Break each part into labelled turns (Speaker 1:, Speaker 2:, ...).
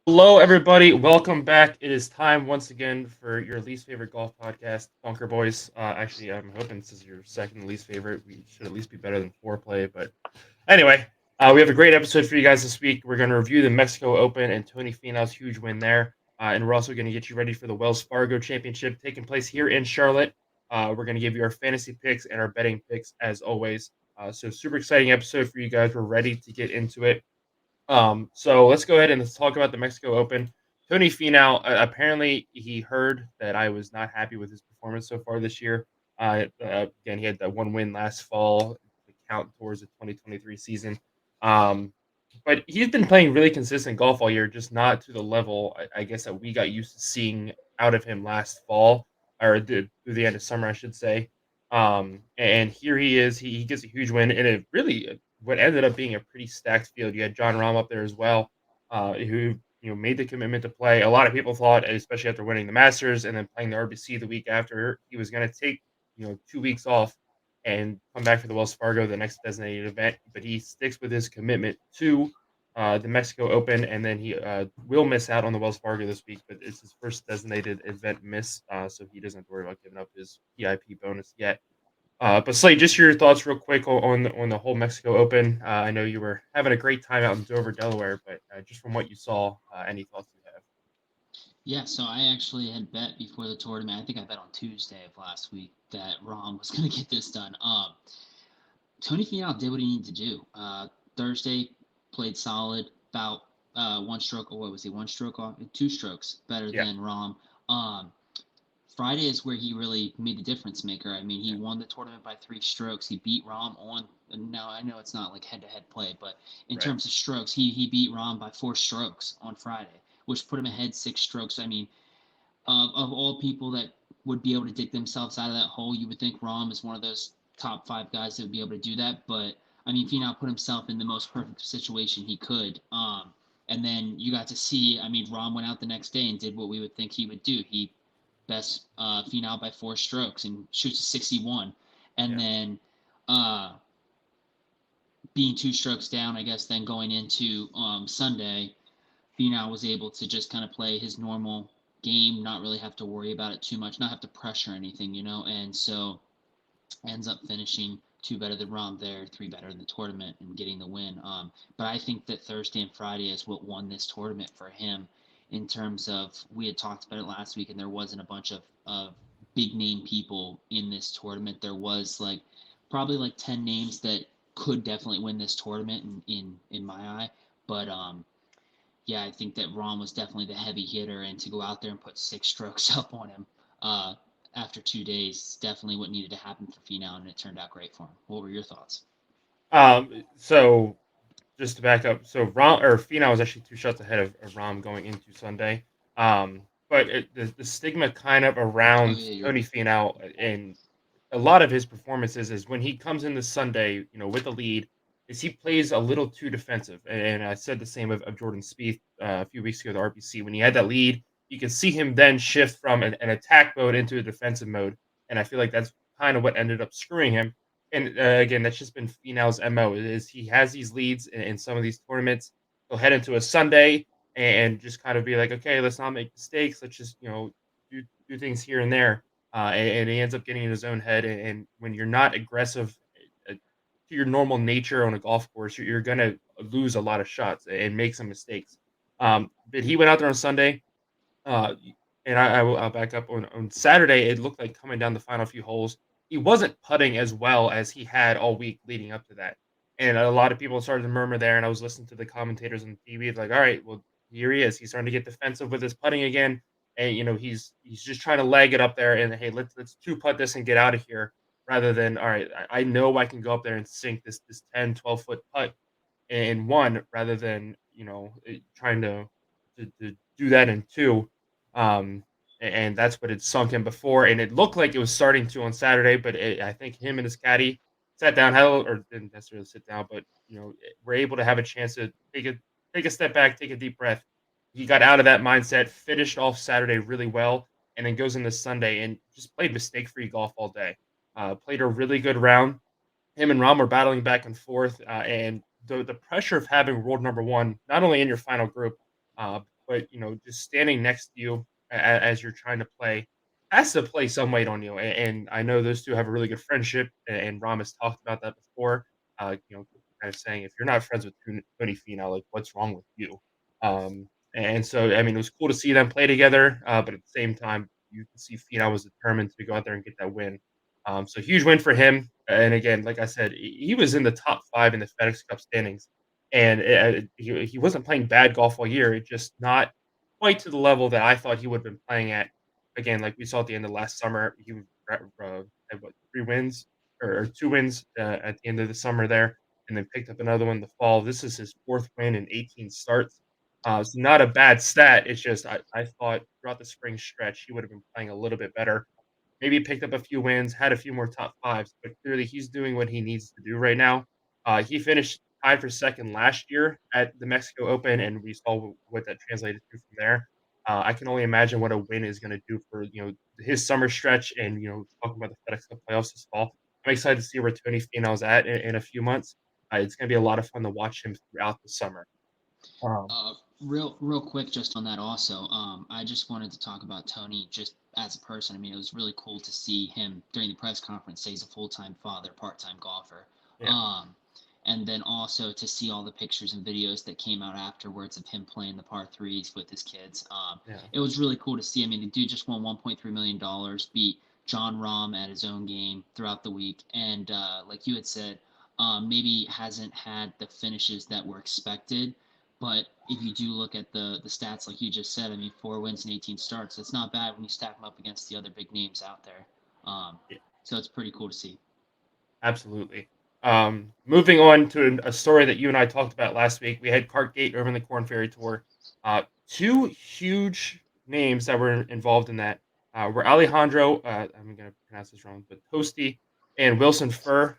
Speaker 1: Hello, everybody. Welcome back. It is time once again for your least favorite golf podcast, Bunker Boys. Actually, I'm hoping this is your second least favorite. We should at least be better than foreplay. But anyway, we have a great episode for you guys this week. We're going to review the Mexico Open and Tony Finau's huge win there. And we're also going to get you ready for the Wells Fargo Championship taking place here in Charlotte. We're going to give you our fantasy picks and our betting picks as always. So super exciting episode for you guys. We're ready to get into it. So let's go ahead and let's talk about the Mexico Open. Tony Finau, apparently he heard that I was not happy with his performance so far this year. Again, he had that one win last fall to count towards the 2023 season. But he's been playing really consistent golf all year, just not to the level, I guess, that we got used to seeing out of him last fall, or through the end of summer, I should say. And here he is. He gets a huge win, and it really what ended up being a pretty stacked field. You had John Rahm up there as well, who made the commitment to play. A lot of people thought, especially after winning the Masters and then playing the RBC the week after, he was going to take 2 weeks off and come back for the Wells Fargo, the next designated event. But he sticks with his commitment to the Mexico Open, and then he will miss out on the Wells Fargo this week. But it's his first designated event miss, so he doesn't have to worry about giving up his PIP bonus yet. But Slade, just your thoughts real quick on the whole Mexico Open. I know you were having a great time out in Dover, Delaware, but just from what you saw, any thoughts you have?
Speaker 2: Yeah, so I actually had bet before the tournament. I think I bet on Tuesday of last week that Rahm was going to get this done. Tony Finau did what he needed to do. Thursday played solid, about one stroke, or what was he? One stroke off, 2 strokes better than Rahm. Friday is where he really made the difference maker. I mean, he won the tournament by 3 strokes. He beat Rahm on. Now I know it's not like head-to-head play, but in terms of strokes, he beat Rahm by 4 strokes on Friday, which put him ahead 6 strokes. I mean, of all people that would be able to dig themselves out of that hole, you would think Rahm is one of those top 5 guys that would be able to do that. But I mean, Finau put himself in the most perfect situation he could. And then you got to see. I mean, Rahm went out the next day and did what we would think he would do. He best Finau by 4 strokes and shoots a 61. And then being 2 strokes down, I guess, then going into Sunday, Finau was able to just kind of play his normal game, not really have to worry about it too much, not have to pressure anything, and so ends up finishing 2 better than Rahm there, 3 better in the tournament, and getting the win. But I think that Thursday and Friday is what won this tournament for him. In terms of, we had talked about it last week, and there wasn't a bunch of big name people in this tournament. There was probably 10 names that could definitely win this tournament in my eye. But yeah, I think that Rahm was definitely the heavy hitter, and to go out there and put 6 strokes up on him after 2 days is definitely what needed to happen for Finau, and it turned out great for him. What were your thoughts?
Speaker 1: So just to back up, so Finau was actually 2 shots ahead of Rahm going into Sunday. But the stigma kind of around Tony Finau and a lot of his performances is when he comes in this Sunday, with the lead, is he plays a little too defensive. And I said the same of Jordan Spieth a few weeks ago at the RBC. When he had that lead, you can see him then shift from an attack mode into a defensive mode. And I feel like that's kind of what ended up screwing him. And again, that's just been Finau's MO. Is he has these leads in some of these tournaments. He'll head into a Sunday and just kind of be like, okay, let's not make mistakes. Let's just do things here and there. And he ends up getting in his own head. And when you're not aggressive to your normal nature on a golf course, you're going to lose a lot of shots and make some mistakes. But he went out there on Sunday, and I'll back up. On Saturday, it looked like coming down the final few holes, he wasn't putting as well as he had all week leading up to that. And a lot of people started to murmur there, and I was listening to the commentators on TV, like, all right, well, here he is. He's starting to get defensive with his putting again. And he's just trying to leg it up there, and hey, let's 2-putt this and get out of here, rather than, all right, I know I can go up there and sink this 10, 12-foot putt in one, rather than trying to to do that in 2, um, and that's what had sunk him before, and it looked like it was starting to on Saturday, but I think him and his caddy sat down, had a little, or didn't necessarily sit down, but, were able to have a chance to take a step back, take a deep breath. He got out of that mindset, finished off Saturday really well, and then goes into Sunday and just played mistake-free golf all day. Played a really good round. Him and Rom were battling back and forth, and the pressure of having world number 1, not only in your final group, but, just standing next to you as you're trying to play, has to play some weight on you, and I know those 2 have a really good friendship, and Rom has talked about that before, kind of saying, "If you're not friends with Tony Finau, like, what's wrong with you?" And so, I mean, it was cool to see them play together, but at the same time, you can see Finau was determined to go out there and get that win. So huge win for him. And again, like I said, he was in the top 5 in the FedEx Cup standings, and he wasn't playing bad golf all year. It just not quite to the level that I thought he would have been playing at. Again, like we saw at the end of last summer, he had what, 3 wins or 2 wins at the end of the summer there, and then picked up another one in the fall. This is his 4th win in 18 starts. So not a bad stat. It's just I thought throughout the spring stretch he would have been playing a little bit better. Maybe picked up a few wins, had a few more top 5s, but clearly he's doing what he needs to do right now. He finished tied for 2nd last year at the Mexico Open, and we saw what that translated to from there. I can only imagine what a win is gonna do for, his summer stretch and, talking about the FedEx Cup playoffs this fall. I'm excited to see where Tony Finau's at in a few months. It's gonna be a lot of fun to watch him throughout the summer. Um,
Speaker 2: Real quick, just on that also, I just wanted to talk about Tony just as a person. I mean, it was really cool to see him during the press conference say he's a full-time father, part-time golfer.
Speaker 1: yeah,
Speaker 2: Um, and then also to see all the pictures and videos that came out afterwards of him playing the par threes with his kids.
Speaker 1: yeah,
Speaker 2: It was really cool to see. I mean, the dude just won $1.3 million, beat John Rahm at his own game throughout the week, and like you had said, maybe hasn't had the finishes that were expected, but if you do look at the stats, like you just said, I mean, 4 wins and 18 starts, that's not bad when you stack them up against the other big names out there. Um,
Speaker 1: yeah.
Speaker 2: so it's pretty cool to see.
Speaker 1: Absolutely. Moving on to a story that you and I talked about last week, we had Cartgate over in the Corn Ferry Tour. 2 huge names that were involved in that were Alejandro, I'm going to pronounce this wrong, but Toasty and Wilson Furr.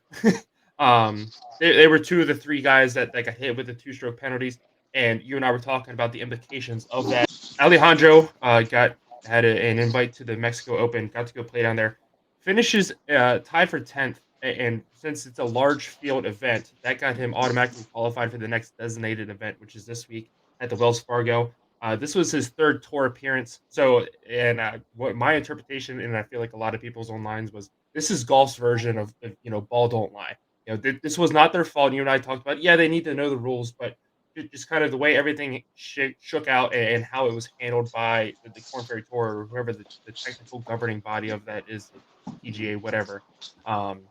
Speaker 1: They were 2 of the 3 guys that got hit with the 2-stroke penalties, and you and I were talking about the implications of that. Alejandro had an invite to the Mexico Open, got to go play down there, finishes tied for 10th, and since it's a large field event, that got him automatically qualified for the next designated event, which is this week at the Wells Fargo. This was his 3rd tour appearance. So, and what my interpretation, and I feel like a lot of people's own lines was, this is golf's version of ball don't lie. This was not their fault. You and I talked about, yeah, they need to know the rules, but just kind of the way everything shook out and how it was handled by the Corn Ferry Tour or whoever the technical governing body of that is, the PGA, whatever. Um,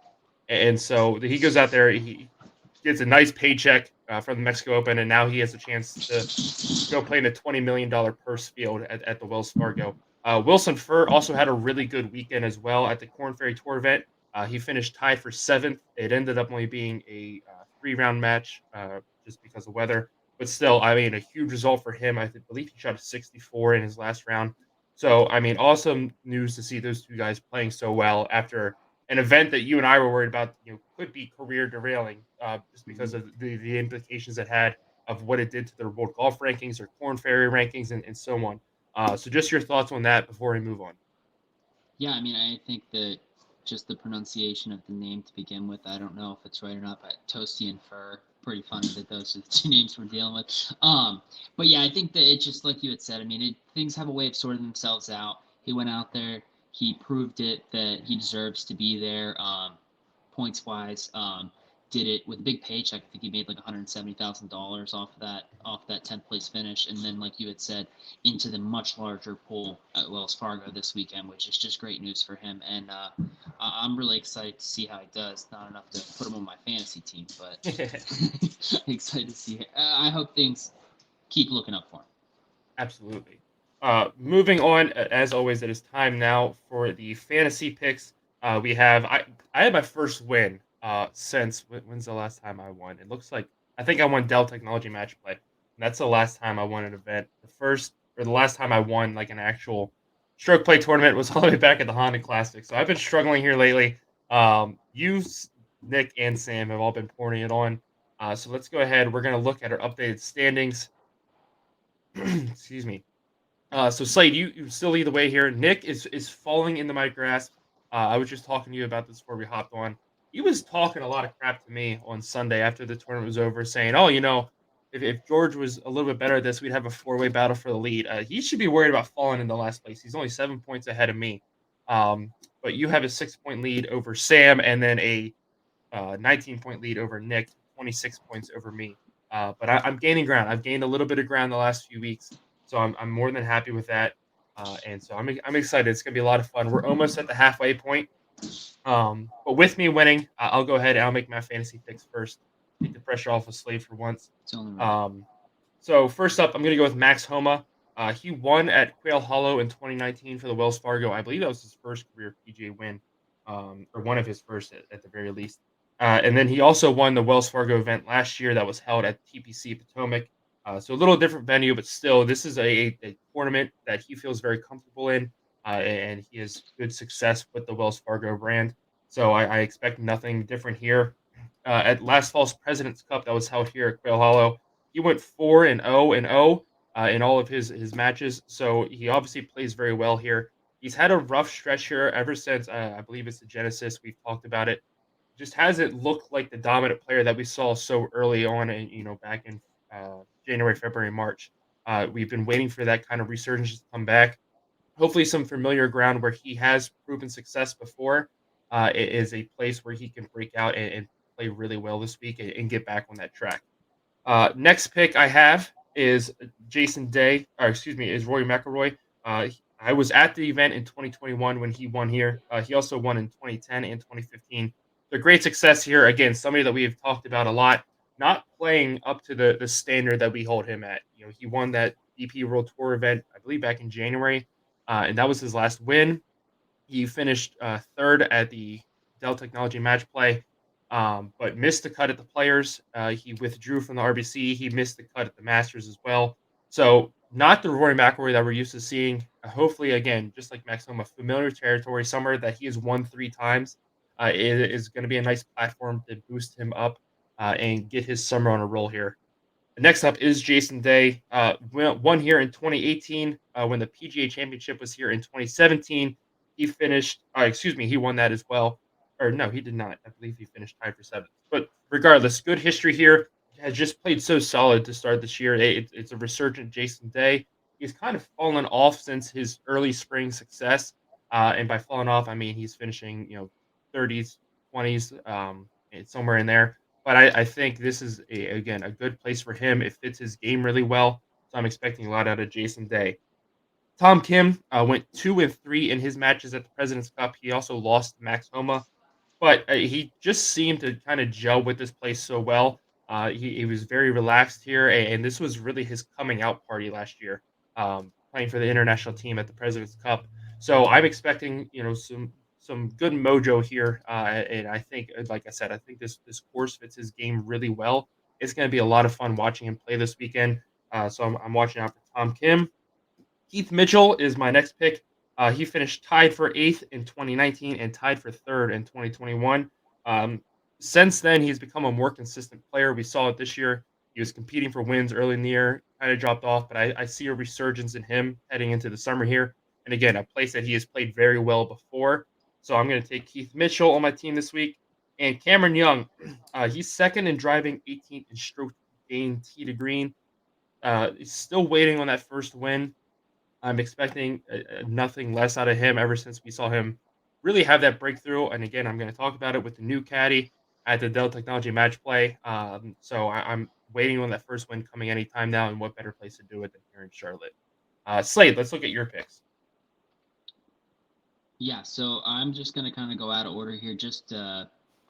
Speaker 1: and so he goes out there, he gets a nice paycheck from the Mexico Open, and now he has a chance to go play in a $20 million purse field at the Wells Fargo. Wilson Furr also had a really good weekend as well at the Corn Ferry Tour event. He finished tied for 7th. It ended up only being a 3-round match just because of weather. But still, I mean, a huge result for him. Believe he shot a 64 in his last round. So, I mean, awesome news to see those 2 guys playing so well after an event that you and I were worried about, could be career derailing just because
Speaker 2: Mhm.
Speaker 1: of the implications it had of what it did to their World Golf rankings or Corn Ferry rankings and so on. So just your thoughts on that before we move on.
Speaker 2: Yeah, I mean, I think that just the pronunciation of the name to begin with, I don't know if it's right or not, but Toasty and Fur, pretty funny that those are the 2 names we're dealing with. But yeah, I think that it's just like you had said. I mean, things have a way of sorting themselves out. He went out there, he proved it that he deserves to be there, points wise. Did it with a big paycheck. I think he made like $170,000 off that 10th place finish, and then like you had said, into the much larger pool at Wells Fargo this weekend, which is just great news for him. And I'm really excited to see how he does. Not enough to put him on my fantasy team, but excited to see it. I hope things keep looking up for him.
Speaker 1: Absolutely. Moving on, as always, it is time now for the fantasy picks. We have I had my first win since when's the last time I won? It looks like I think I won Dell Technology Match Play. And that's the last time I won an event. The last time I won like an actual stroke play tournament was all the way back at the Honda Classic. So I've been struggling here lately. Nick, and Sam have all been pouring it on. So let's go ahead. We're going to look at our updated standings. Excuse me. So Slade, you still lead the way here. Nick is falling into my grasp. I was just talking to you about this before we hopped on. He was talking a lot of crap to me on Sunday after the tournament was over, saying, "Oh, if George was a little bit better at this, we'd have a four-way battle for the lead." He should be worried about falling into last place. He's only 7 points ahead of me. But you have a 6 point lead over Sam, and then a 19-point lead over Nick, 26 points over me. But I'm gaining ground. I've gained a little bit of ground the last few weeks, so I'm more than happy with that. And so I'm excited. It's gonna be a lot of fun. We're almost at the halfway point. But with me winning, I'll go ahead and I'll make my fantasy picks first. Take the pressure off of Slade for once.
Speaker 2: It's only right.
Speaker 1: So first up, I'm gonna go with Max Homa. He won at Quail Hollow in 2019 for the Wells Fargo. I believe that was his first career PGA win, or one of his first at the very least. And then he also won the Wells Fargo event last year that was held at TPC Potomac. So a little different venue, but still, this is a tournament that he feels very comfortable in, and he has good success with the Wells Fargo brand. So I expect nothing different here. At last fall's President's Cup that was held here at Quail Hollow, he went 4-0 in all of his matches. So he obviously plays very well here. He's had a rough stretch here ever since I believe it's the Genesis. We've talked about it. Just hasn't looked like the dominant player that we saw so early on, and back in January, February, March. We've been waiting for that kind of resurgence to come back. Hopefully, some familiar ground where he has proven success before. It is a place where he can break out and play really well this week and get back on that track. Next pick I have is Jason Day, or excuse me, is Rory McIlroy. I was at the event in 2021 when he won here. He also won in 2010 and 2015. So great success here. Again, somebody that we have talked about a lot, not playing up to the standard that we hold him at. He won that DP World Tour event, I believe, back in January, and that was his last win. He finished third at the Dell Technology Match Play, but missed the cut at the Players. He withdrew from the RBC. He missed the cut at the Masters as well. So not the Rory McIlroy that we're used to seeing. Hopefully, again, just like Max Homa, familiar territory, somewhere that he has won 3 times. It is going to be a nice platform to boost him up and get his summer on a roll here. Next up is Jason Day. Won here in 2018 when the PGA Championship was here in 2017. He finished, excuse me, he won that as well. Or no, he did not. I believe he finished tied for seventh. But regardless, good history here. Has just played so solid to start this year. It's a resurgent Jason Day. He's kind of fallen off since his early spring success. And by falling off, I mean he's finishing, 30s, 20s, somewhere in there. But I think this is again a good place for him. It fits his game really well. So I'm expecting a lot out of Jason Day. Tom Kim went 2-3 in his matches at the President's Cup. He also lost to Max Homa, but he just seemed to kind of gel with this place so well. He was very relaxed here, and this was really his coming out party last year, playing for the international team at the President's Cup. So I'm expecting, some good mojo here, and I think, like I said, I think this course fits his game really well. It's going to be a lot of fun watching him play this weekend. So I'm watching out for Tom Kim. Keith Mitchell is my next pick. He finished tied for eighth in 2019 and tied for third in 2021. Um, since then, he's become a more consistent player. We saw it this year. He was competing for wins early in the year, kind of dropped off, but I see a resurgence in him heading into the summer here. And again, a place that he has played very well before. So I'm going to take Keith Mitchell on my team this week. And Cameron Young, he's second in driving, 18th in stroke gain tee to green. He's still waiting on that first win. I'm expecting nothing less out of him ever since we saw him really have that breakthrough. And again, I'm going to talk about it with the new caddy at the Dell Technology Match Play. So I'm waiting on that first win coming anytime now. And what better place to do it than here in Charlotte? Slade, let's look at your picks.
Speaker 2: Yeah, so I'm just going to kind of go out of order here. Just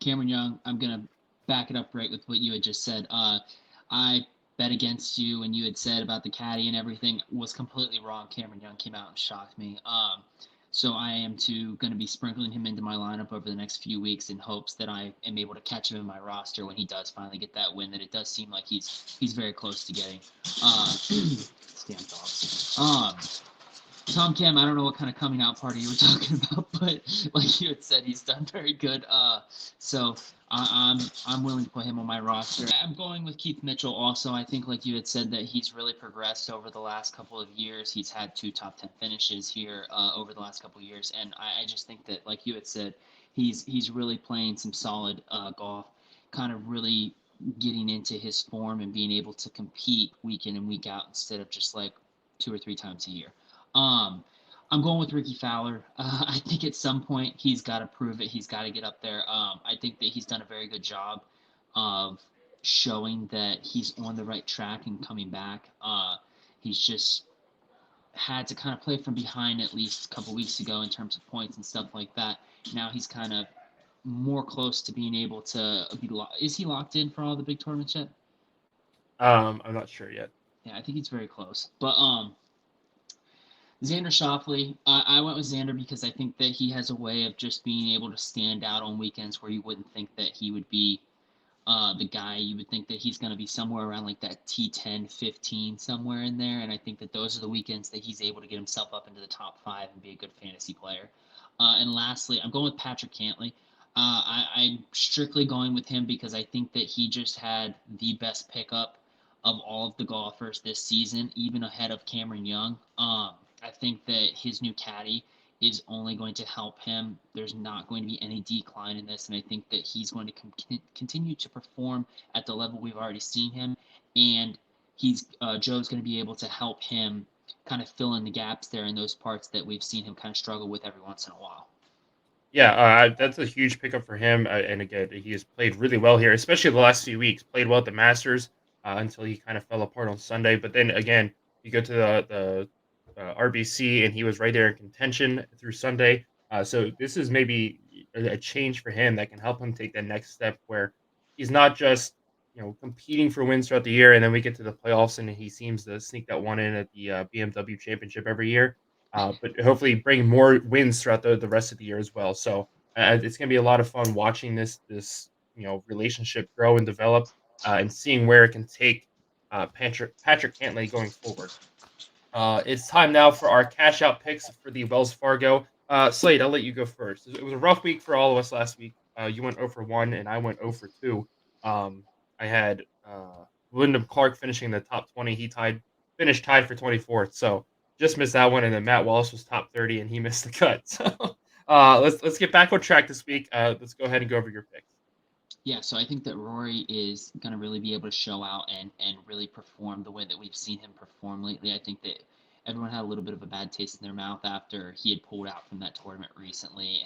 Speaker 2: Cameron Young, I'm going to back it up right with what you had just said. I bet against you and you had said about the caddy and everything was completely wrong. Cameron Young came out and shocked me. So I am going to be sprinkling him into my lineup over the next few weeks in hopes that I am able to catch him in my roster when he does finally get that win. That it does seem like he's very close to getting. Damn dogs. Tom Kim, I don't know what kind of coming out party you were talking about, but like you had said, he's done very good. So I'm willing to put him on my roster. I'm going with Keith Mitchell also. I think, like you had said, that he's really progressed over the last couple of years. He's had 2 top 10 finishes here over the last couple of years, and I just think that, like you had said, he's really playing some solid golf, kind of really getting into his form and being able to compete week in and week out instead of just like 2 or 3 times a year. Um, I'm going with Ricky Fowler. I think at some point he's got to prove it. He's got to get up there. I think that he's done a very good job of showing that he's on the right track and coming back. He's just had to kind of play from behind at least a couple weeks ago in terms of points and stuff like that. Now he's kind of more close to being able to be. Is he locked in for all the big tournaments yet?
Speaker 1: I'm not sure yet.
Speaker 2: Yeah, I think he's very close. But Xander Schauffele, I went with Xander because I think that he has a way of just being able to stand out on weekends where you wouldn't think that he would be the guy. You would think that he's going to be somewhere around like that T10, 15, somewhere in there. And I think that those are the weekends that he's able to get himself up into the top 5 and be a good fantasy player. And lastly, I'm going with Patrick Cantlay. I'm strictly going with him because I think that he just had the best pickup of all of the golfers this season, even ahead of Cameron Young. I think that his new caddy is only going to help him. There's not going to be any decline in this, and I think that he's going to continue to perform at the level we've already seen him, and Joe's going to be able to help him kind of fill in the gaps there in those parts that we've seen him kind of struggle with every once in a while.
Speaker 1: Yeah, that's a huge pickup for him. And again, he has played really well here, especially the last few weeks. Played well at the Masters until he kind of fell apart on Sunday. But then again, you go to the RBC, and he was right there in contention through Sunday. So this is maybe a change for him that can help him take that next step, where he's not just competing for wins throughout the year, and then we get to the playoffs, and he seems to sneak that one in at the BMW Championship every year. But hopefully bring more wins throughout the rest of the year as well. So it's going to be a lot of fun watching this relationship grow and develop, and seeing where it can take Patrick Cantlay going forward. It's time now for our cash out picks for the Wells Fargo. Slade, I'll let you go first. It was a rough week for all of us last week. You went 0 for 1, and I went 0 for 2. I had Wyndham Clark finishing the top 20. He finished tied for 24th. So just missed that one. And then Matt Wallace was top 30, and he missed the cut. So let's get back on track this week. Let's go ahead and go over your picks.
Speaker 2: Yeah, so I think that Rory is going to really be able to show out and really perform the way that we've seen him perform lately. I think that everyone had a little bit of a bad taste in their mouth after he had pulled out from that tournament recently.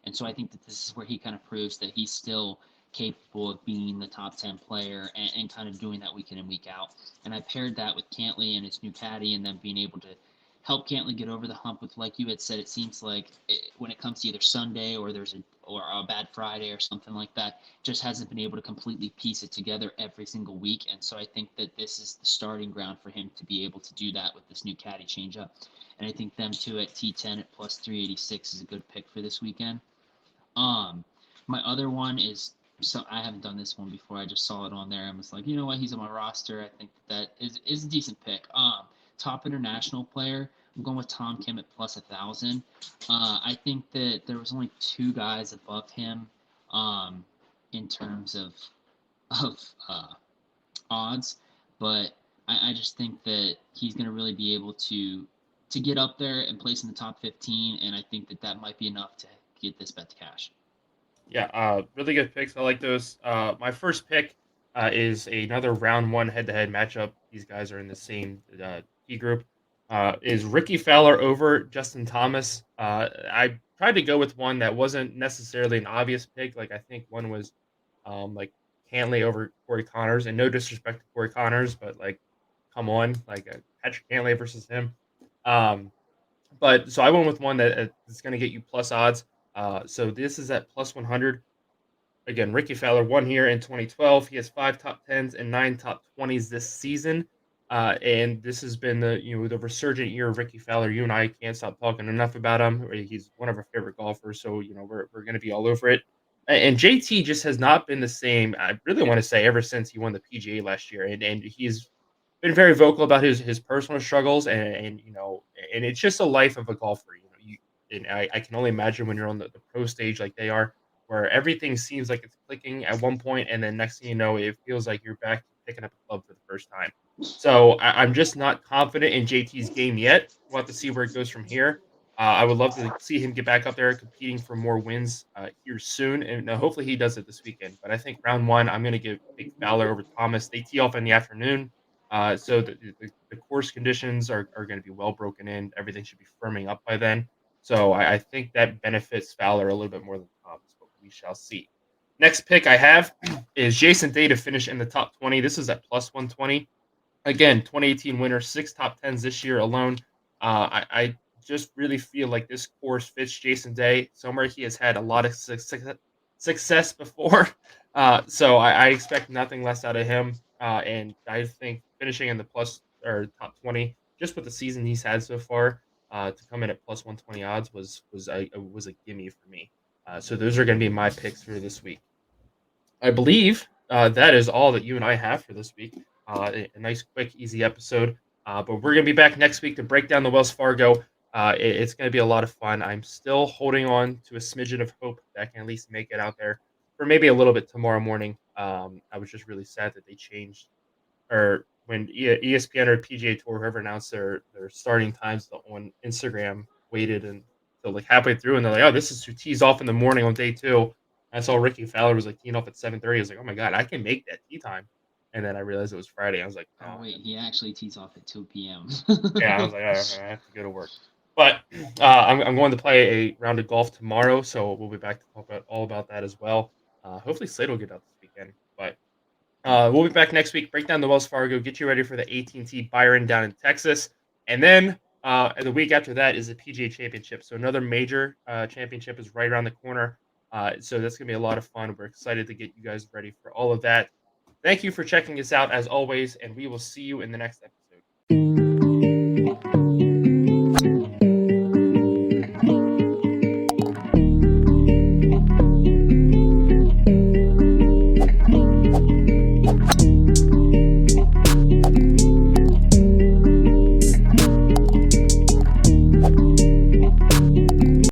Speaker 2: And so I think that this is where he kind of proves that he's still capable of being the top 10 player and kind of doing that week in and week out. And I paired that with Cantlay and his new caddy and them being able to help Cantlay get over the hump with, like you had said, it seems like when it comes to either Sunday or or a bad Friday or something like that, just hasn't been able to completely piece it together every single week. And so I think that this is the starting ground for him to be able to do that with this new caddy changeup. And I think them two at T10 at plus 386 is a good pick for this weekend. My other one is, so I haven't done this one before. I just saw it on there and was like, you know what, he's on my roster. I think that is a decent pick. Top international player. I'm going with Tom Kim at plus 1,000. I think that there was only 2 guys above him in terms of odds, but I just think that he's going to really be able to get up there and place in the top 15, and I think that might be enough to get this bet to cash.
Speaker 1: Yeah, really good picks. I like those. My first pick is another round 1 head-to-head matchup. These guys are in the same key group. Is Ricky Fowler over Justin Thomas? I tried to go with one that wasn't necessarily an obvious pick. Like I think one was like Cantlay over Corey Connors, and no disrespect to Corey Connors, but like, come on, like Patrick Cantlay versus him. Um, but so I went with one that is going to get you plus odds. So this is at plus 100. Again, Ricky Fowler won here in 2012. He has 5 top 10s and 9 top 20s this season. And this has been the resurgent year of Ricky Fowler. You and I can't stop talking enough about him. He's one of our favorite golfers, so we're going to be all over it. And JT just has not been the same. I really want to say ever since he won the PGA last year, and he's been very vocal about his personal struggles, and it's just a life of a golfer. And I can only imagine when you're on the pro stage like they are, where everything seems like it's clicking at one point, and then next thing you know, it feels like you're back to picking up a club for the first time. So I'm just not confident in JT's game yet. We'll have to see where it goes from here. I would love to see him get back up there competing for more wins here soon, and hopefully he does it this weekend. But I think round one, I'm going to give Big Fowler over Thomas. They tee off in the afternoon, so the course conditions are going to be well broken in. Everything should be firming up by then. So I think that benefits Fowler a little bit more than Thomas, but we shall see. Next pick I have is Jason Day to finish in the top 20. This is at plus 120. Again, 2018 winner, 6 top 10s this year alone. I just really feel like this course fits Jason Day, somewhere he has had a lot of success before. So I expect nothing less out of him. And I think finishing in the plus or top 20, just with the season he's had so far, to come in at plus 120 odds was a gimme for me. So those are going to be my picks for this week. I believe that is all that you and I have for this week. A nice, quick, easy episode. But we're going to be back next week to break down the Wells Fargo. It's going to be a lot of fun. I'm still holding on to a smidgen of hope that I can at least make it out there for maybe a little bit tomorrow morning. I was just really sad that they changed, or when ESPN or PGA Tour, whoever announced their starting times on Instagram, waited until like halfway through, and they're like, "Oh, this is to tease off in the morning on day two." I saw Ricky Fowler was like teeing off at 7:30. I was like, "Oh my god, I can make that tee time." And then I realized it was Friday. I was like,
Speaker 2: Oh
Speaker 1: "Oh,
Speaker 2: wait, he actually tees off at 2 p.m.
Speaker 1: yeah." I was like, I have to go to work." But I'm going to play a round of golf tomorrow, so we'll be back to talk about all about that as well. Hopefully, Slade will get out this weekend, but we'll be back next week. Break down the Wells Fargo. Get you ready for the AT&T Byron down in Texas, and then the week after that is the PGA Championship. So another major championship is right around the corner. So that's gonna be a lot of fun. We're excited to get you guys ready for all of that. Thank you for checking us out as always, and we will see you in the next episode.